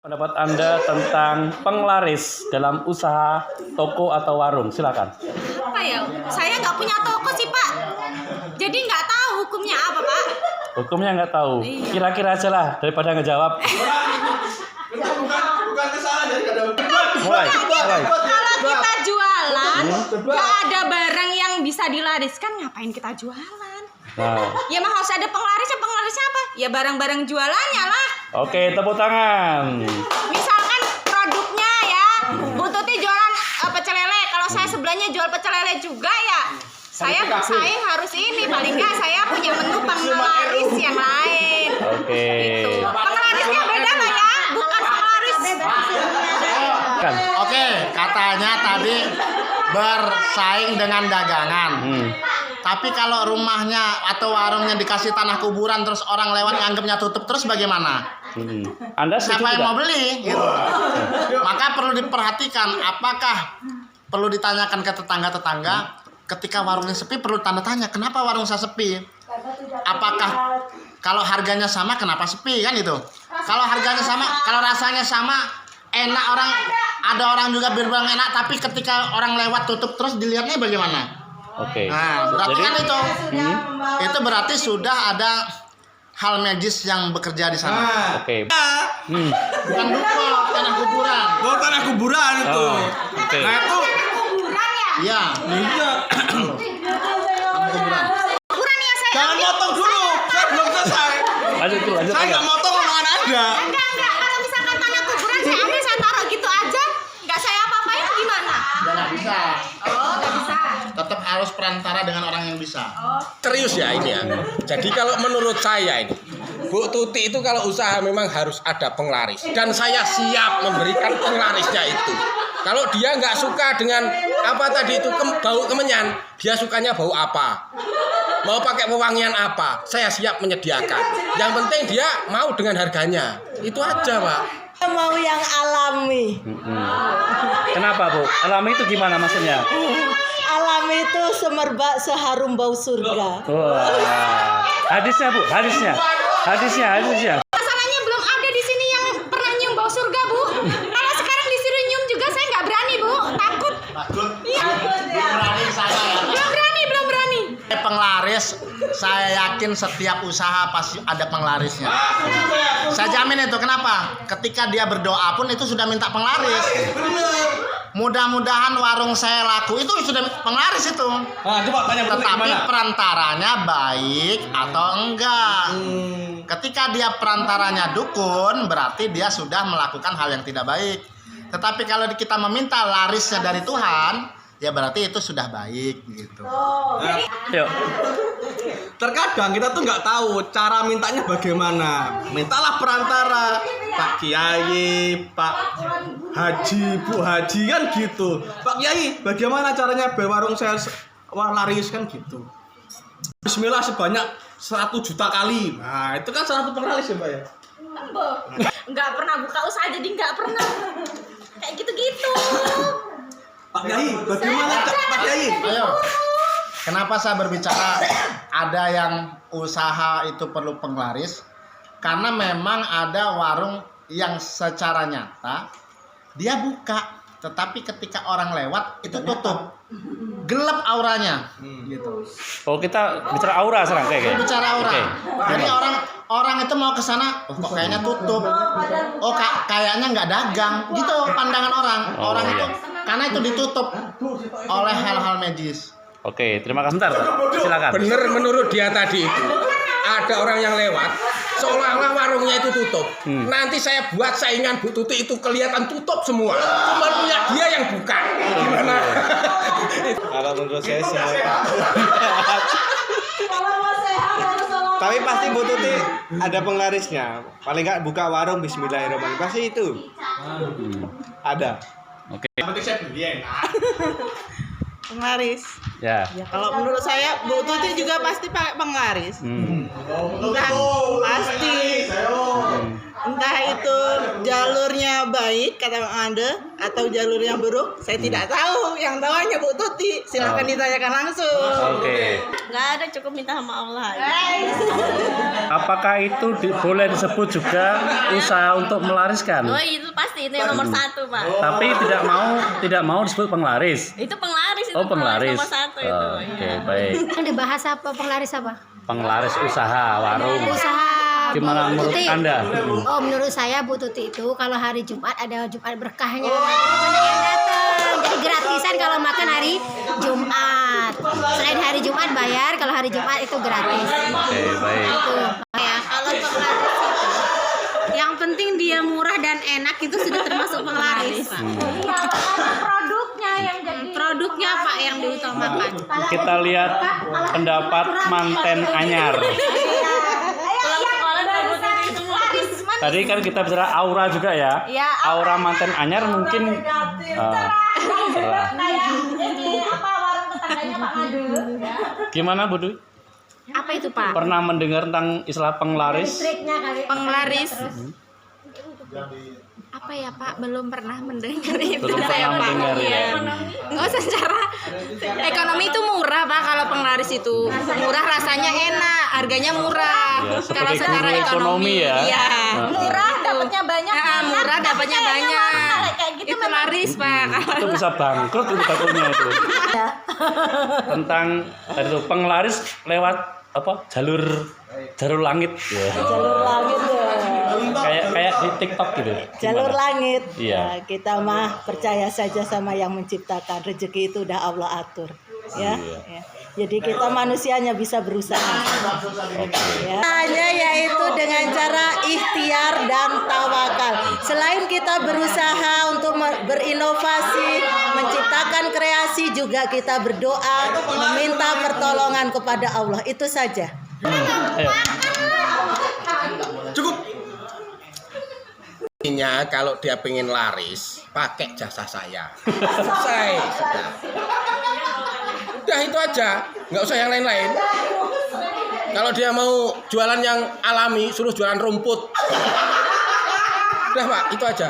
Pendapat Anda tentang penglaris dalam usaha toko atau warung, silakan. Apa ya? Saya nggak punya toko sih, Pak. Jadi nggak tahu hukumnya apa, Pak. Hukumnya nggak tahu. Kira-kira aja lah daripada ngejawab. Bukan kesalahan dari Mulai. Kalau kita jualan, nggak ada barang yang bisa dilariskan, ngapain kita jualan? Nah, Ya mah harus ada penglarisnya. Penglarisnya apa? Ya barang-barang jualannya lah. oke, tepuk tangan. Misalkan produknya ya, Bu Tuti jualan pecel lele. Kalau saya sebelahnya jual pecel lele juga ya, saya harus ini. Paling nggak saya punya menu penglaris yang lain. Oke. Gitu. Penglarisnya beda nggak ya? Bukan penglaris. Kan. Oke, katanya tadi bersaing dengan dagangan. Tapi kalau rumahnya atau warungnya dikasih tanah kuburan terus orang lewat nganggapnya tutup terus bagaimana? Anda setuju Siapa yang mau tidak? beli? Gitu. Maka perlu diperhatikan apakah perlu ditanyakan ke tetangga-tetangga ketika warungnya sepi perlu tanda tanya kenapa warung saya sepi? Apakah kalau harganya sama kenapa sepi kan itu? Kalau harganya sama, kalau rasanya sama enak ada orang juga bilang enak tapi ketika orang lewat tutup terus dilihatnya bagaimana? Oke. Nah, berarti Jadi, kan itu berarti sudah ada hal medis yang bekerja di sana. oke. Bukan duko, tanah kuburan. Oh, tanah kuburan itu. Oh, oke. Nah itu, Kuburan ya? Iya. iya. Tanah kuburan. Kuburan ya saya. Jangan motong dulu, saya belum selesai. Lanjut dulu, lanjut Saya aja. nggak motong omongan Anda. Enggak. Kalau misalkan tanah kuburan saya ambil, saya taruh gitu aja, nggak saya apa-apain gimana? Ya nggak bisa. Oh, nggak bisa. Tetap harus perantara dengan orang yang bisa. Serius ya ini ya. Jadi kalau menurut saya ini, Bu Tuti itu kalau usaha memang harus ada penglaris. Dan saya siap memberikan penglarisnya itu. Kalau dia nggak suka dengan apa tadi itu bau kemenyan, dia sukanya bau apa? Mau pakai pewangian apa? Saya siap menyediakan. Yang penting dia mau dengan harganya. Itu aja, Pak. Mau yang alami. Kenapa, Bu? Alami itu gimana maksudnya? Alami itu semerbak seharum bau surga. Wah. Hadisnya, Bu, hadisnya. Masalahnya belum ada di sini yang pernah nyium bau surga, Bu. Kalau sekarang disuruh nyium juga saya nggak berani, Bu. Takut. Takut. Iya. Berani saya ya. Belum berani. Penglaris, saya yakin setiap usaha pasti ada penglarisnya. Saya jamin itu. Kenapa? Ketika dia berdoa pun itu sudah minta penglaris. Mudah-mudahan warung saya laku itu sudah penglaris itu. Nah, coba tanya Bu Tuti Tetapi gimana? perantaranya baik atau enggak. Ketika dia perantaranya dukun, berarti dia sudah melakukan hal yang tidak baik. Tetapi kalau kita meminta larisnya dari Tuhan, ya berarti itu sudah baik gitu. Yuk. Terkadang kita tuh nggak tahu cara mintanya bagaimana. Mintalah perantara, Pak Kiai, Pak Haji, Bu Haji kan gitu. Pak Kiai, bagaimana caranya biar warung saya laris kan gitu. Bismillah sebanyak 100 juta kali. Nah, itu kan salah satu penglaris ya, Pak ya. Nggak pernah buka usaha jadi nggak pernah kayak gitu-gitu. Pak Kiai, bagaimana Pak Kiai? Ayo. Kenapa saya berbicara ada yang usaha itu perlu penglaris? Karena memang ada warung yang secara nyata dia buka, tetapi ketika orang lewat itu tutup. Gelap auranya. Gitu. Oh, kita bicara aura sekarang kayak. Bicara aura. Oke. Jadi orang itu mau ke sana, oh, kok kayaknya tutup. Oh, kayaknya nggak dagang. Gitu pandangan orang. Oh, Orang iya. itu karena itu ditutup oleh hal-hal medis. Oke, terima kasih. Bentar, silakan. Bener menurut dia tadi itu. Ada orang yang lewat, seolah-olah warungnya itu tutup. Nanti saya buat saingan Bu Tuti itu kelihatan tutup semua. Cuma punya dia yang buka. Gimana? Kalau menurut saya semua. Tapi pasti Bu Tuti ada penglarisnya. Paling nggak buka warung Bismillahirrahmanirrahim. Pasti itu. Ada. Oke. Penting saya beli enak. Penglaris. Ya. Ya kalau menurut saya Bu Tuti juga pasti pakai penglaris. Enggak, pasti. Entah itu jalurnya baik kata Bang Ade atau jalurnya buruk, saya tidak tahu. Yang tahu hanya Bu Tuti. Silakan ditanyakan langsung. Oke. Nggak ada, cukup minta sama Allah. Apakah itu boleh disebut juga usaha untuk melariskan? Oh itu pasti itu yang nomor satu Pak. Tapi tidak mau disebut penglaris. Itu penglaris itu. Oh, penglaris. Nomor satu itu. Oke, baik. Yang dibahas apa penglaris apa? Penglaris usaha warung. Usaha. Gimana Bu menurut Tuti. Anda? Oh, menurut saya Bu Tuti itu kalau hari Jumat ada Jumat berkahnya. Banyak yang datang. Jadi gratisan kalau makan hari Jumat. Selain hari Jumat bayar, kalau hari Jumat itu gratis. Oke, baik. Itu. Ya, kalau penglaris itu yang penting dia murah dan enak itu sudah termasuk penglaris. Produknya yang jadi Produknya Pak yang diutamakan. Kita lihat pendapat manten anyar. Tadi kan kita bicara aura juga ya. Ya, Aura manten anyar mungkin cerah. warung tetangganya Pak Madu. Gimana Bu Dwi? Apa itu Pak? Pernah mendengar tentang istilah penglaris? Penglaris. Apa ya Pak? Belum pernah mendengar itu. Belum pernah mendengar ya. Oh, secara ekonomi itu murah Pak kalau penglaris itu. Murah, rasanya enak, harganya murah. Ya, Kalau seperti secara guru ekonomi ya. Iya. Nah. Murah dapatnya banyak. Murah dapatnya banyak. Itu laris Pak. Itu bisa bangkrut itu takutnya itu. Tentang tadi itu penglaris lewat apa? Jalur langit ya. Jalur langit ya. Kayak di TikTok gitu. Jalur Gimana? langit. Iya. Nah, kita mah percaya saja sama yang menciptakan. Rezeki itu udah Allah atur. Ya. Iya. Ya. Jadi kita manusianya bisa berusaha. Oke. Ya. Hanya yaitu dengan cara ikhtiar dan tawakal. Selain kita berusaha untuk berinovasi, menciptakan kreasi, juga kita berdoa, meminta pertolongan kepada Allah. Itu saja. Ayo. Cukup. Intinya kalau dia pengen laris, pakai jasa saya. Selesai. Udah itu aja, nggak usah yang lain-lain. Kalau dia mau jualan yang alami, suruh jualan rumput. Udah Pak, itu aja.